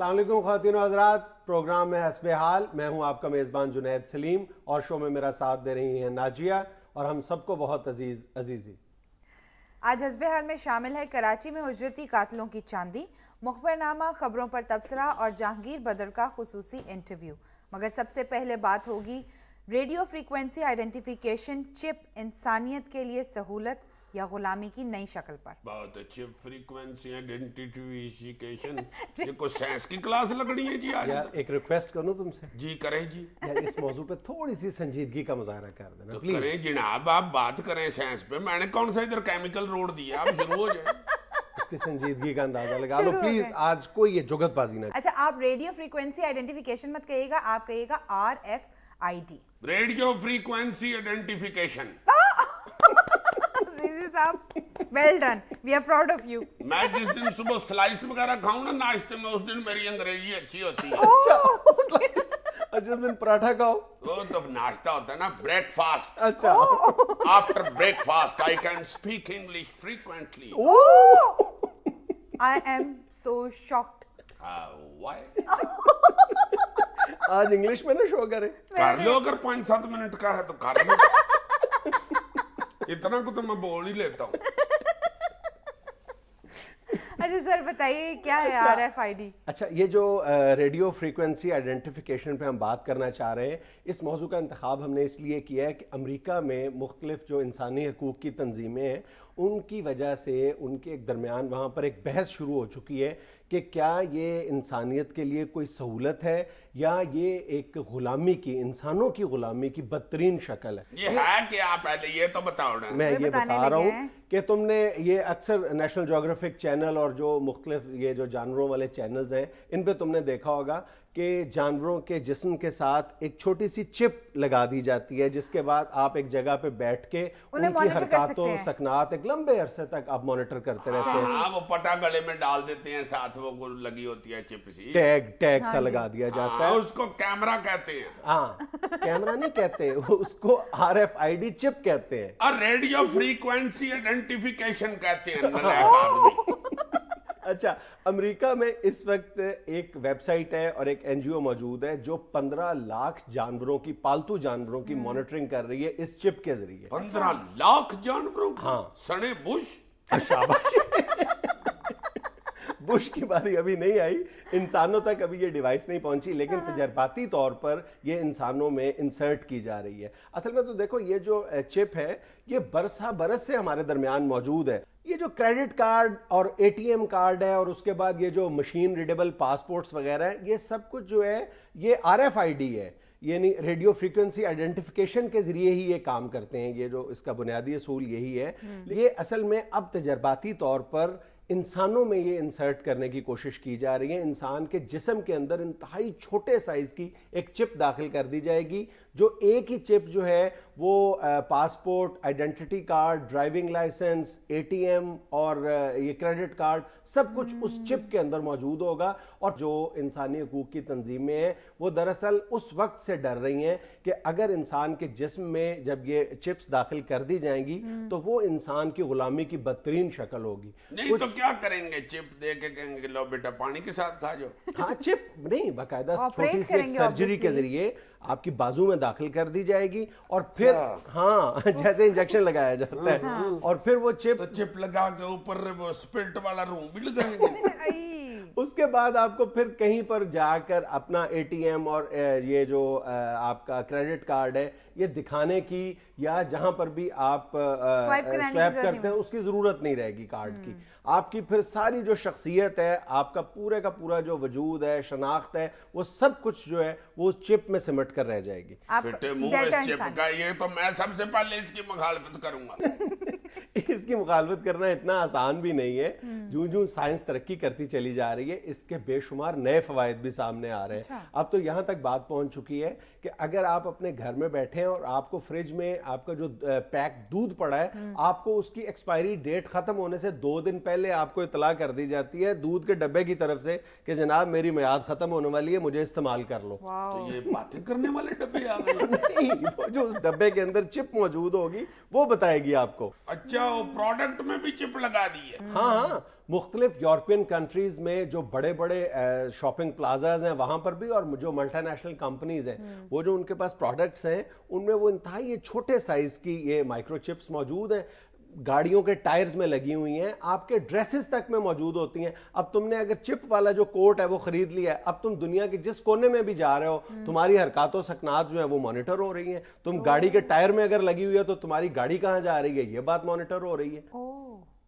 अस्सलाम वालेकुम ख़वातीन और हज़रात, प्रोग्राम में हस्बे हाल। मैं हूं आपका मेज़बान जुनैद सलीम और शो में मेरा साथ दे रही हैं नाजिया और हम सबको बहुत अजीज़ी। आज हस्बे हाल में शामिल है कराची में उजरती कातलों की चांदी, मुखबरनामा, खबरों पर तबसरा और जहांगीर बदर का खुसूसी इंटरव्यू। मगर सबसे पहले बात होगी रेडियो फ्रीक्वेंसी आइडेंटिफिकेशन चिप इंसानियत के लिए सहूलत या गुलामी की नई शक्ल पर। बहुत अच्छे। फ्रीक्वेंसी आइडेंटिफिकेशन, ये कोई साइंस की क्लास लगनी है जी आज? यार एक रिक्वेस्ट करूं तुमसे? जी करें जी। यार इस मौजू पे थोड़ी सी संजीदगी का मुजाहरा कर देना तो प्लीज। करें जनाब, आप बात करें साइंस पे। मैंने कौन सा इधर केमिकल रोड दिया, आप शुरू हो जाए। इसकी संजीदगी का अंदाजा लगा लो प्लीज। आज कोई ये जुगतबाजी ना। अच्छा, आप रेडियो फ्रीक्वेंसी आइडेंटिफिकेशन मत कहिएगा, आप कहिएगा RFID, रेडियो फ्रीक्वेंसी आइडेंटिफिकेशन। साहब well done, we are proud of you. मैं जिस दिन सुबह स्लाइस वगैरह खाऊं ना नाश्ते में, उस दिन मेरी अंग्रेजी अच्छी होती है। और जिस दिन पराठा खाओ वो तो नाश्ता होता है ना, ब्रेकफास्ट। अच्छा, after breakfast I can speak English frequently. I am so shocked. Why? आज इंग्लिश में ना शो करें। कर लो, अगर 5-7 मिनट का है तो कर लो। इतना को तो मैं बोल ही लेता हूँ। अच्छा सर बताइए क्या है RFID? अच्छा, ये जो रेडियो फ्रीक्वेंसी आइडेंटिफिकेशन पे हम बात करना चाह रहे हैं, इस मौजू का इंतखाब हमने इसलिए किया है कि अमेरिका में मुख्तलिफ जो इंसानी हकूक़ की तंजीमें हैं, उनकी वजह से उनके एक दरमियान वहाँ पर एक बहस शुरू हो चुकी है कि क्या ये इंसानियत के लिए कोई सहूलत है या ये एक गुलामी की, इंसानों की गुलामी की बदतरीन शक्ल है। ये है कि आप पहले ये तो बताओ ना। मैं ये बता रहा हूँ कि तुमने ये अक्सर नेशनल ज्योग्राफिक चैनल और जो मुख्तलिफ ये जो जानवरों वाले चैनल्स हैं, इन पे तुमने देखा होगा कि जानवरों के जिस्म के साथ एक छोटी सी चिप लगा दी जाती है, जिसके बाद आप एक जगह पे बैठ के उनकी हरकतों सकनात एक लंबे अरसे तक आप मॉनिटर करते रहते हैं। हाँ, वो पटा गले में डाल देते हैं, साथ वो लगी होती है चिप सी, टैग सा लगा दिया जाता है। उसको कैमरा कहते हैं। हाँ, कैमरा नहीं कहते उसको, RFID चिप कहते हैं और रेडियो फ्रीक्वेंसी आइडेंटिफिकेशन कहते हैं नलायक आदमी। अच्छा, अमेरिका में इस वक्त एक वेबसाइट है और एक NGO मौजूद है जो 15 लाख जानवरों की, पालतू जानवरों की मॉनिटरिंग कर रही है इस चिप के जरिए। 15 लाख जानवरों? हाँ। सने बुश। बुश की बारी अभी नहीं आई, इंसानों तक अभी ये डिवाइस नहीं पहुंची, लेकिन तजर्बाती तौर पर ये इंसानों में इंसर्ट की जा रही है। असल में तो देखो, ये जो चिप है ये बरस से हमारे दरमियान मौजूद है। ये जो क्रेडिट कार्ड और ATM कार्ड है और उसके बाद ये जो मशीन रीडेबल पासपोर्ट्स वगैरह है, ये सब कुछ जो है ये RFID है, यानी रेडियो फ्रीक्वेंसी आइडेंटिफिकेशन के जरिए ही ये काम करते हैं। ये जो इसका बुनियादी असूल यही है। ये असल में अब तजर्बाती तौर पर इंसानों में ये इंसर्ट करने की कोशिश की जा रही है। इंसान के जिस्म के अंदर इंतहाई छोटे साइज की एक चिप दाखिल कर दी जाएगी, जो एक ही चिप जो है वो passport, identity card, driving licence, ATM और ये क्रेडिट कार्ड सब कुछ उस चिप के अंदर मौजूद होगा। और जो इंसानी हकूक़ की तंजीमें हैं वो दरअसल उस वक्त से डर रही हैं कि अगर इंसान के जिस्म में जब ये चिप्स दाखिल कर दी जाएंगी तो वो इंसान की गुलामी की बदतरीन शक्ल होगी। नहीं तो क्या करेंगे, चिप दे के कहेंगे लो बेटा पानी के साथ खा जाओ। हाँ, चिप नहीं, बाकायदा छोटी सी सर्जरी के जरिए आपकी बाजू में दाखिल कर दी जाएगी और फिर हाँ जैसे इंजेक्शन लगाया जाता है और फिर वो चिप लगा के ऊपर वो स्पिल्ट वाला रूम भी लगाएंगे। उसके बाद आपको फिर कहीं पर जाकर अपना ATM और ये जो आपका क्रेडिट कार्ड है ये दिखाने की, या जहां पर भी आप स्वैप करते हैं उसकी जरूरत नहीं रहेगी कार्ड की। आपकी फिर सारी जो शख्सियत है, आपका पूरे का पूरा जो वजूद है, शनाख्त है, वो सब कुछ जो है वो चिप में सिमट कर रह जाएगी। फिटे मुंह इस चिप का, ये तो मैं सबसे पहले इसकी मुखालफत करूंगा। इसकी मुखालफत करना इतना आसान भी नहीं है। जूं जूं साइंस तरक्की करती चली जा रही है, इसके बेशुमार नए फवायद भी सामने आ रहे हैं। अच्छा। अब तो यहां तक बात पहुंच चुकी है कि अगर आप अपने घर में बैठे हैं और आपको फ्रिज में आपका जो पैक दूध पड़ा है, आपको उसकी एक्सपायरी डेट खत्म होने से 2 दिन पहले आपको इतला कर दी जाती है दूध के डब्बे की तरफ से कि जनाब मेरी मियाद खत्म होने वाली है, मुझे इस्तेमाल कर लो। तो ये बातें करने वाले डब्बे आ गए। नहीं, वो जो उस डब्बे के अंदर चिप मौजूद होगी वो बताएगी आपको। अच्छा, वो प्रोडक्ट में भी चिप लगा दी है। हाँ, मुख्तलिफ यूरोपियन कंट्रीज में जो बड़े बड़े शॉपिंग प्लाजाज हैं वहां पर भी, और जो मल्टीनेशनल कंपनीज हैं वो जो उनके पास प्रोडक्ट्स हैं उनमें वो इंतहाई ये छोटे साइज की ये माइक्रोचिप्स मौजूद हैं, गाड़ियों के टायर्स में लगी हुई हैं, आपके ड्रेसेस तक में मौजूद होती हैं। अब तुमने अगर चिप वाला जो कोट है वो खरीद लिया है, अब तुम दुनिया के जिस कोने में भी जा रहे हो तुम्हारी हरकतों सकनात जो है वो मॉनिटर हो रही हैं। तुम गाड़ी के टायर में अगर लगी हुई है तो तुम्हारी गाड़ी कहाँ जा रही है ये बात मॉनिटर हो रही है।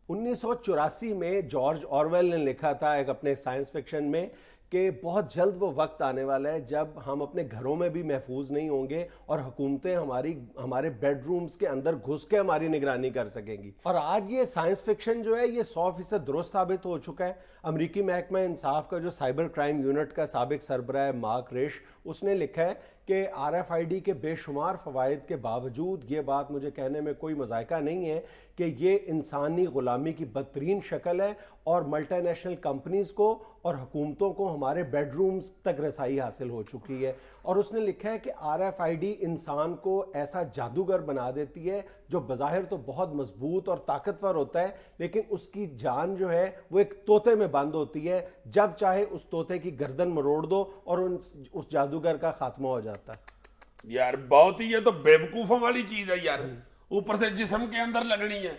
1984 में जॉर्ज ऑरवेल ने लिखा था एक अपने साइंस फिक्शन में कि बहुत जल्द वो वक्त आने वाला है जब हम अपने घरों में भी महफूज नहीं होंगे और हुकूमतें हमारे बेडरूम्स के अंदर घुस के हमारी निगरानी कर सकेंगी। और आज ये साइंस फिक्शन जो है ये 100% दुरुस्त साबित हो चुका है। अमरीकी महकमा इंसाफ का जो साइबर क्राइम यूनिट का साबिक सरबराह मार्क रिश, उसने लिखा है कि RFID के बेशुमार फ़वाइद के बावजूद ये बात मुझे कहने में कोई मज़ायका नहीं है कि ये इंसानी ग़ुलामी की बदतरीन शक्ल है और मल्टीनेशनल कंपनीज़ को और हुकूमतों को हमारे बेडरूम्स तक रसाई हासिल हो चुकी है। और उसने लिखा है कि RFID इंसान को ऐसा जादूगर बना देती है जो बज़ाहिर तो बहुत मजबूत और ताकतवर होता है, लेकिन उसकी जान जो है वो एक तोते में बंद होती है, जब चाहे उस तोते की गर्दन मरोड़ दो और उस जादूगर का खात्मा हो जाता है। यार बहुत ही, ये तो बेवकूफों वाली चीज है यार। ऊपर से जिस्म के अंदर लगनी है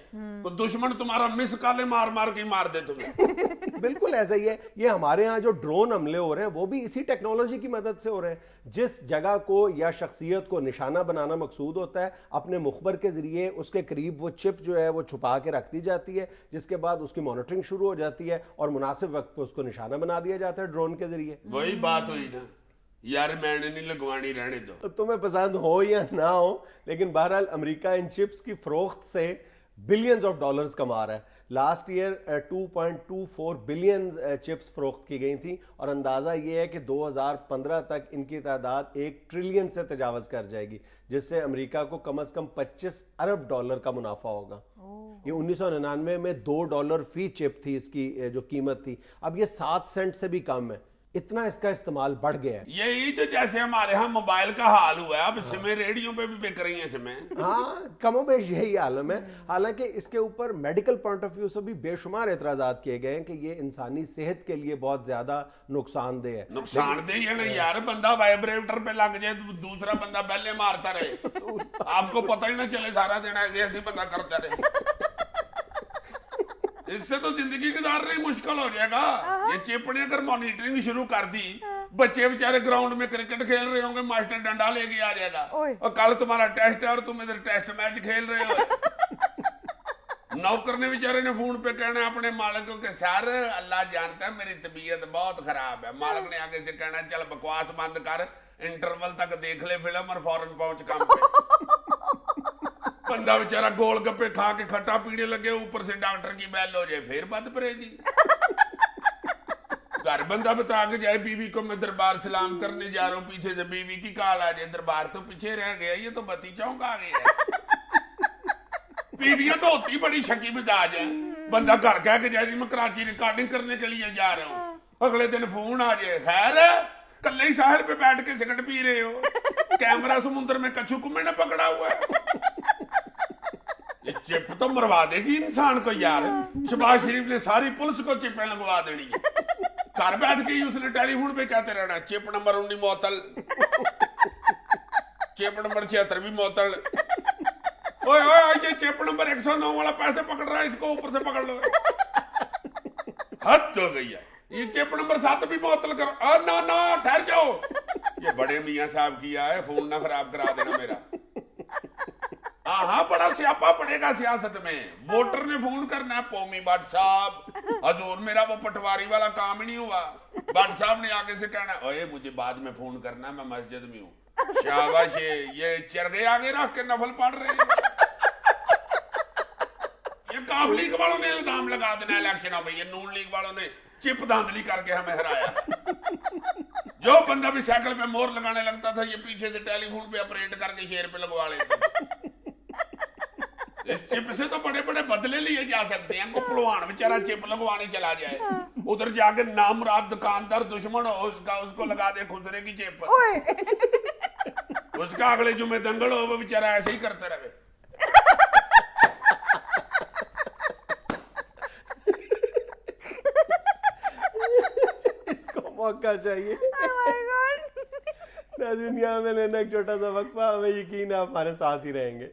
तो दुश्मन तुम्हारा मिस काले मार मार के मार दे तुम्हें। बिल्कुल ऐसा ही है। ये हमारे यहाँ जो ड्रोन हमले हो रहे हैं वो भी इसी टेक्नोलॉजी की मदद से हो रहे हैं। जिस जगह को या शख्सियत को निशाना बनाना मकसूद होता है, अपने मुखबर के जरिए उसके करीब वो चिप जो है वो छुपा के रख दी जाती है, जिसके बाद उसकी मॉनिटरिंग शुरू हो जाती है और मुनासिब वक्त पर उसको निशाना बना दिया जाता है ड्रोन के जरिए। वही बात हुई ना यार, मैंने नहीं लगवानी, रहने दो। तुम्हें पसंद हो या ना हो, लेकिन बहरहाल अमेरिका इन चिप्स की फरोख्त से बिलियंस ऑफ डॉलर्स कमा रहा है। लास्ट ईयर 2.24 बिलियन चिप्स फरोख्त की गई थी और अंदाज़ा ये है कि 2015 तक इनकी तादाद 1 ट्रिलियन से तजावज़ कर जाएगी, जिससे अमेरिका को कम से कम 25 अरब डॉलर का मुनाफा होगा। ये 1999 में $2 फी चिप थी इसकी जो कीमत थी, अब ये 7 सेंट से भी कम है। इतना इसका इस्तेमाल बढ़ गया है। यही तो जैसे हमारे यहाँ मोबाइल का हाल हुआ है, अब सिमें रेडियो पे भी बिक रही हैं सिमें। हाँ, कमोबेश यही आलम है। हालांकि इसके ऊपर मेडिकल पॉइंट ऑफ व्यू से भी बेशुमार एतराजात किए गए हैं कि ये इंसानी सेहत के लिए बहुत ज्यादा नुकसानदेह है। नुकसानदेह है ना यार, बंदा वाइब्रेटर पे लग जाए तो दूसरा बंदा बैले मारता रहे, आपको पता ही ना चले, सारा दिन ऐसे ऐसे बंदा करता रहे। इससे तो जिंदगी गुजारना ही मुश्किल हो जाएगा। ये चिप ने अगर मॉनिटरिंग शुरू कर दी, बच्चे बेचारे ग्राउंड में क्रिकेट खेल रहे होंगे, मास्टर डंडा लेके आ जाएगा और कल तुम्हारा टेस्ट है और तुम इधर टेस्ट मैच खेल रहे हो। नौकर ने बेचारे ने फोन पे कहना अपने मालिक को कि सर अल्लाह जानता है मेरी तबीयत बहुत खराब है। मालिक ने आगे से कहना चल बकवास बंद कर, इंटरवल तक देख ले फिल्म और फौरन पहुंच काम पे। बंदा बेचारा गोल गप्पे खा के खट्टा पीने लगे, ऊपर से डॉक्टर की बैल हो जाए, फिर बद परहेजी। घर बंदा बता के जाए बीवी को मैं दरबार सलाम करने जा रहा हूँ, पीछे से बीवी की कॉल आ जाए, दरबार तो पीछे रह गया, ये तो बत्ती चौंक आ गया। बीवियां तो होती बड़ी शकी मिजाज है। बंदा घर कह के जाए मैं कराची रिकॉर्डिंग करने के लिए जा रहा हूँ, अगले दिन फोन आ जाए, खैर कल ही साहिल पे बैठ के सिगरेट पी रहे हो, कैमरा समुद्र में कछू कुम्मे ने पकड़ा हुआ है। ये चिप तो मरवा देगी इंसान को यार। शहबाज शरीफ ने सारी पुलिस को चिपें लगवा देनी है। घर बैठ के ही उसने टेलीफोन पे कहते रहना चिप नंबर 19 मोतल, चिप नंबर 76 भी मोतल, ओए ओए ये चिप नंबर 109 वाला पैसे पकड़ रहा है, इसको ऊपर से पकड़ लो। हद हो गई है, ये चिप नंबर 7 भी मोतल करो। ना ना ठहर जाओ, ये बड़े मियां साहब किया है, फोन ना खराब करा देना मेरा। हाँ, बड़ा स्यापा पड़ेगा सियासत में। वोटर ने फोन करना है, पौमी भट्ट साहब हजूर मेरा वो पटवारी वाला काम ही नहीं हुआ। भट्ट साहब ने आगे से कहना ओए मुझे बाद में फोन करना, मैं मस्जिद में हूँ। शाबाश, ये चरगे आगे रख के नफल पढ़ रहे हैं। ये काफ लीग वालों ने इल्जाम लगा देना इलेक्शनों में, ये नून लीग वालों ने चिप धांधली करके हमें हराया। जो बंदा भी साइकिल पे मोहर लगाने लगता था, ये पीछे से टेलीफोन पे ऑपरेट करके शेर पे लगवा लेते। इस चिप से तो बड़े बड़े बदले लिए जा सकते हैं। पहलवान बेचारा चिप लगवाने चला जाए, उधर जाके नामराद दुकानदार दुश्मन हो उसको लगा दे खुसरे की चिप, उसका अगले जुमे दंगल हो, वो बेचारा ऐसे ही करते रहे। موقع چاہیے. Oh my God. ناظرین یہاں میں لینا ایک چھوٹا سا وقفہ. ہمیں یقین ہے آپ ہمارے ساتھ ہی رہیں گے.